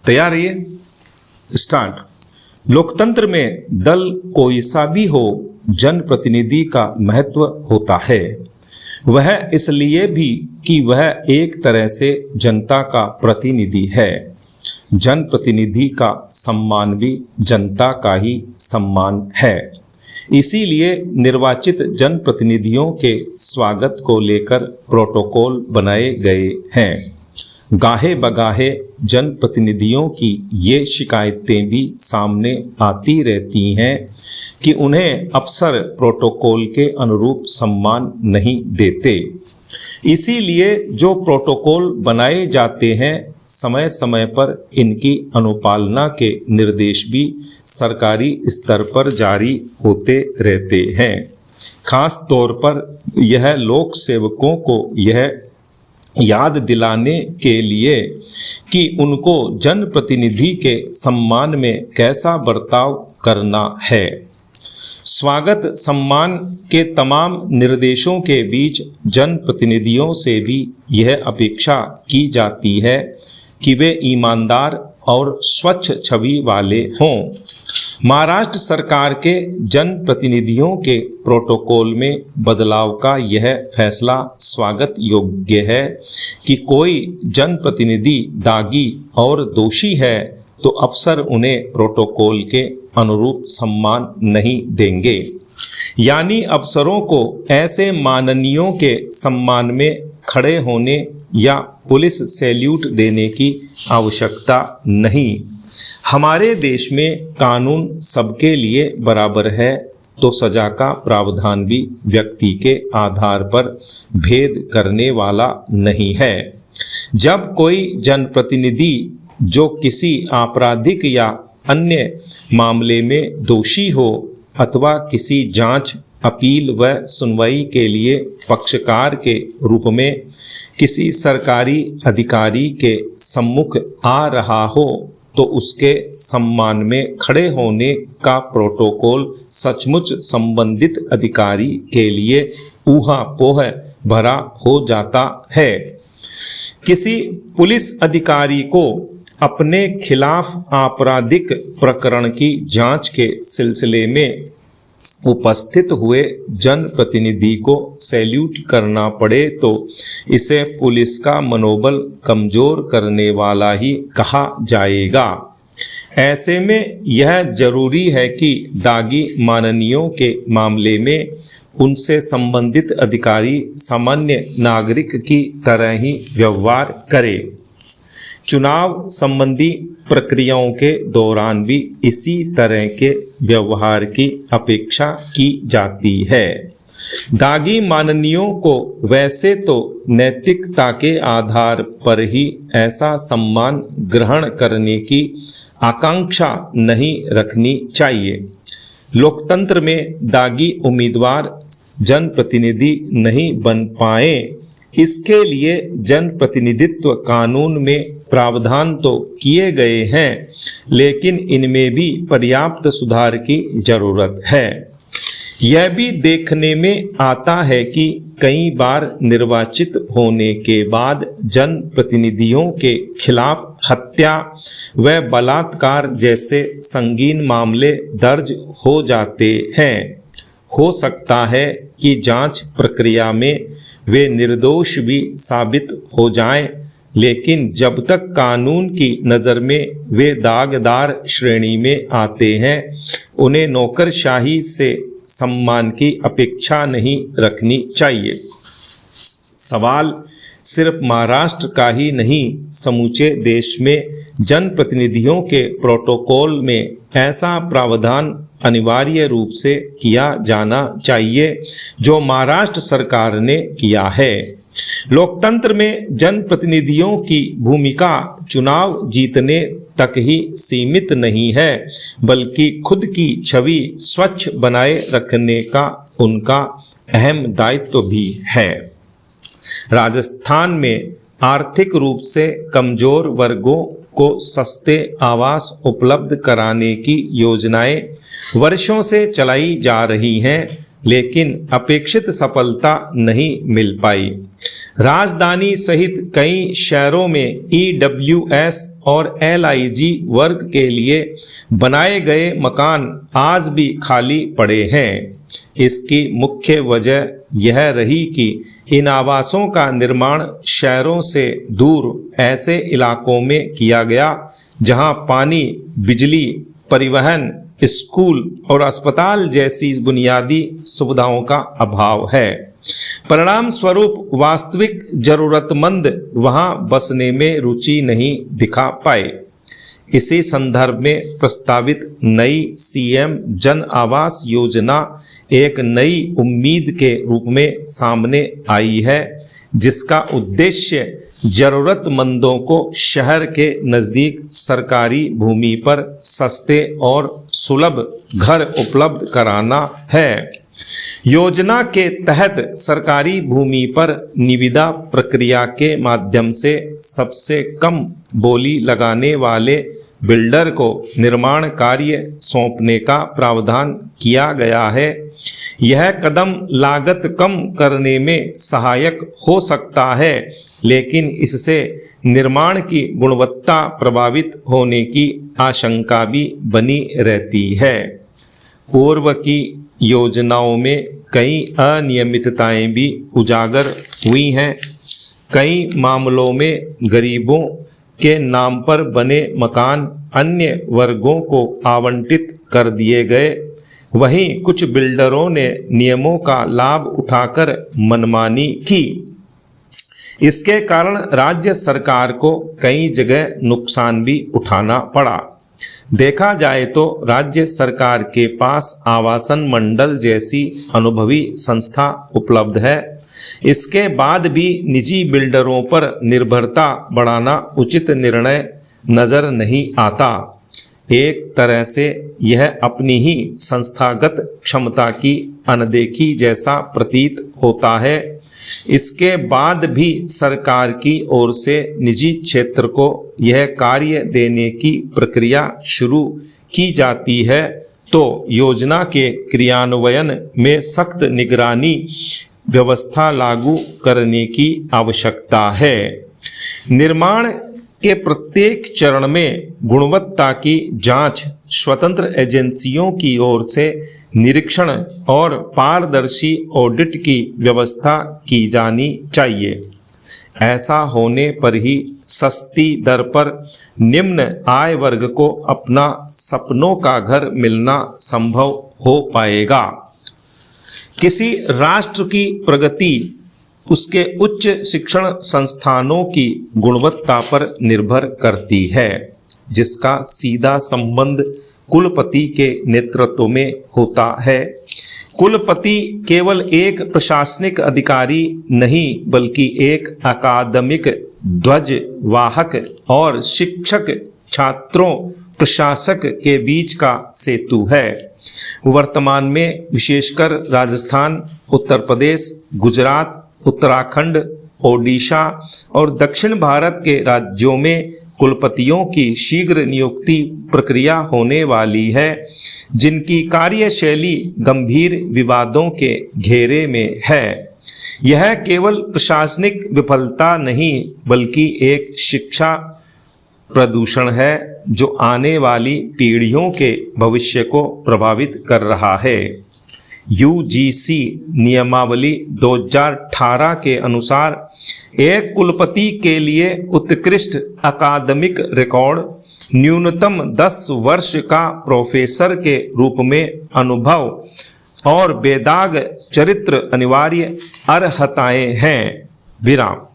तैयार रहिए, स्टार्ट। लोकतंत्र में दल कोई सा भी हो, जनप्रतिनिधि का महत्व होता है। वह इसलिए भी कि वह एक तरह से जनता का प्रतिनिधि है। जनप्रतिनिधि का सम्मान भी जनता का ही सम्मान है। इसीलिए निर्वाचित जनप्रतिनिधियों के स्वागत को लेकर प्रोटोकॉल बनाए गए हैं। गाहे बगाहे जनप्रतिनिधियों की ये शिकायतें भी सामने आती रहती हैं कि उन्हें अफसर प्रोटोकॉल के अनुरूप सम्मान नहीं देते। इसीलिए जो प्रोटोकॉल बनाए जाते हैं, समय समय पर इनकी अनुपालना के निर्देश भी सरकारी स्तर पर जारी होते रहते हैं। खास तौर पर यह लोक सेवकों को यह याद दिलाने के लिए कि उनको जनप्रतिनिधि के सम्मान में कैसा बर्ताव करना है। स्वागत सम्मान के तमाम निर्देशों के बीच जनप्रतिनिधियों से भी यह अपेक्षा की जाती है कि वे ईमानदार और स्वच्छ छवि वाले हों। महाराष्ट्र सरकार के जनप्रतिनिधियों के प्रोटोकॉल में बदलाव का यह फैसला स्वागत योग्य है कि कोई जनप्रतिनिधि दागी और दोषी है तो अफसर उन्हें प्रोटोकॉल के अनुरूप सम्मान नहीं देंगे। यानी अफसरों को ऐसे माननीयों के सम्मान में खड़े होने या पुलिस सैल्यूट देने की आवश्यकता नहीं। हमारे देश में कानून सबके लिए बराबर है, तो सजा का प्रावधान भी व्यक्ति के आधार पर भेद करने वाला नहीं है। जब कोई जनप्रतिनिधि जो किसी आपराधिक या अन्य मामले में दोषी हो अथवा किसी जांच, अपील व सुनवाई के लिए पक्षकार के रूप में किसी सरकारी अधिकारी के सम्मुख आ रहा हो, तो उसके सम्मान में खड़े होने का प्रोटोकॉल सचमुच संबंधित अधिकारी के लिए ऊहापोह भरा हो जाता है। किसी पुलिस अधिकारी को अपने खिलाफ आपराधिक प्रकरण की जांच के सिलसिले में उपस्थित हुए जनप्रतिनिधि को सैल्यूट करना पड़े तो इसे पुलिस का मनोबल कमजोर करने वाला ही कहा जाएगा। ऐसे में यह जरूरी है कि दागी माननीयों के मामले में उनसे संबंधित अधिकारी सामान्य नागरिक की तरह ही व्यवहार करे। चुनाव संबंधी प्रक्रियाओं के दौरान भी इसी तरह के व्यवहार की अपेक्षा की जाती है। दागी माननीयों को वैसे तो नैतिकता के आधार पर ही ऐसा सम्मान ग्रहण करने की आकांक्षा नहीं रखनी चाहिए। लोकतंत्र में दागी उम्मीदवार जनप्रतिनिधि नहीं बन पाए, इसके लिए जनप्रतिनिधित्व कानून में प्रावधान तो किए गए हैं, लेकिन इनमें भी पर्याप्त सुधार की जरूरत है। यह भी देखने में आता है कि कई बार निर्वाचित होने के बाद जनप्रतिनिधियों के खिलाफ हत्या व बलात्कार जैसे संगीन मामले दर्ज हो जाते हैं। हो सकता है कि जांच प्रक्रिया में वे निर्दोष भी साबित हो जाएं, लेकिन जब तक कानून की नज़र में वे दागदार श्रेणी में आते हैं, उन्हें नौकरशाही से सम्मान की अपेक्षा नहीं रखनी चाहिए। सवाल सिर्फ महाराष्ट्र का ही नहीं, समूचे देश में जनप्रतिनिधियों के प्रोटोकॉल में ऐसा प्रावधान अनिवार्य रूप से किया जाना चाहिए जो महाराष्ट्र सरकार ने किया है। लोकतंत्र में जनप्रतिनिधियों की भूमिका चुनाव जीतने तक ही सीमित नहीं है, बल्कि खुद की छवि स्वच्छ बनाए रखने का उनका अहम दायित्व भी है। राजस्थान में आर्थिक रूप से कमजोर वर्गों को सस्ते आवास उपलब्ध कराने की योजनाएं वर्षों से चलाई जा रही हैं, लेकिन अपेक्षित सफलता नहीं मिल पाई। राजधानी सहित कई शहरों में EWS और LIG वर्ग के लिए बनाए गए मकान आज भी खाली पड़े हैं। इसकी मुख्य वजह यह रही कि इन आवासों का निर्माण शहरों से दूर ऐसे इलाकों में किया गया जहां पानी, बिजली, परिवहन, स्कूल और अस्पताल जैसी बुनियादी सुविधाओं का अभाव है। परिणाम स्वरूप वास्तविक जरूरतमंद वहां बसने में रुचि नहीं दिखा पाए। इसी संदर्भ में प्रस्तावित नई CM जन आवास योजना एक नई उम्मीद के रूप में सामने आई है, जिसका उद्देश्य जरूरतमंदों को शहर के नज़दीक सरकारी भूमि पर सस्ते और सुलभ घर उपलब्ध कराना है। योजना के तहत सरकारी भूमि पर निविदा प्रक्रिया के माध्यम से सबसे कम बोली लगाने वाले बिल्डर को निर्माण कार्य सौंपने का प्रावधान किया गया है। यह कदम लागत कम करने में सहायक हो सकता है, लेकिन इससे निर्माण की गुणवत्ता प्रभावित होने की आशंका भी बनी रहती है। पूर्व की योजनाओं में कई अनियमितताएं भी उजागर हुई हैं। कई मामलों में गरीबों के नाम पर बने मकान अन्य वर्गों को आवंटित कर दिए गए। वहीं कुछ बिल्डरों ने नियमों का लाभ उठाकर मनमानी की। इसके कारण राज्य सरकार को कई जगह नुकसान भी उठाना पड़ा। देखा जाए तो राज्य सरकार के पास आवासन मंडल जैसी अनुभवी संस्था उपलब्ध है। इसके बाद भी निजी बिल्डरों पर निर्भरता बढ़ाना उचित निर्णय नजर नहीं आता। एक तरह से यह अपनी ही संस्थागत क्षमता की अनदेखी जैसा प्रतीत होता है। इसके बाद भी सरकार की ओर से निजी क्षेत्र को यह कार्य देने की प्रक्रिया शुरू की जाती है तो योजना के क्रियान्वयन में सख्त निगरानी व्यवस्था लागू करने की आवश्यकता है। निर्माण के प्रत्येक चरण में गुणवत्ता की जांच स्वतंत्र एजेंसियों की ओर से निरीक्षण और पारदर्शी ऑडिट की व्यवस्था की जानी चाहिए। ऐसा होने पर ही सस्ती दर पर निम्न आय वर्ग को अपना सपनों का घर मिलना संभव हो पाएगा। किसी राष्ट्र की प्रगति उसके उच्च शिक्षण संस्थानों की गुणवत्ता पर निर्भर करती है, जिसका सीधा संबंध कुलपति के नेतृत्व में होता है। कुलपति केवल एक प्रशासनिक अधिकारी नहीं बल्कि एक अकादमिक ध्वज वाहक और शिक्षक, छात्रों, प्रशासक के बीच का सेतु है। वर्तमान में विशेषकर राजस्थान, उत्तर प्रदेश, गुजरात, उत्तराखंड, ओडिशा और दक्षिण भारत के राज्यों में कुलपतियों की शीघ्र नियुक्ति प्रक्रिया होने वाली है, जिनकी कार्यशैली गंभीर विवादों के घेरे में है। यह केवल प्रशासनिक विफलता नहीं बल्कि एक शिक्षा प्रदूषण है जो आने वाली पीढ़ियों के भविष्य को प्रभावित कर रहा है। UGC नियमावली 2018 के अनुसार एक कुलपति के लिए उत्कृष्ट अकादमिक रिकॉर्ड, न्यूनतम 10 वर्ष का प्रोफेसर के रूप में अनुभव और बेदाग चरित्र अनिवार्य अर्हताएं हैं। विराम।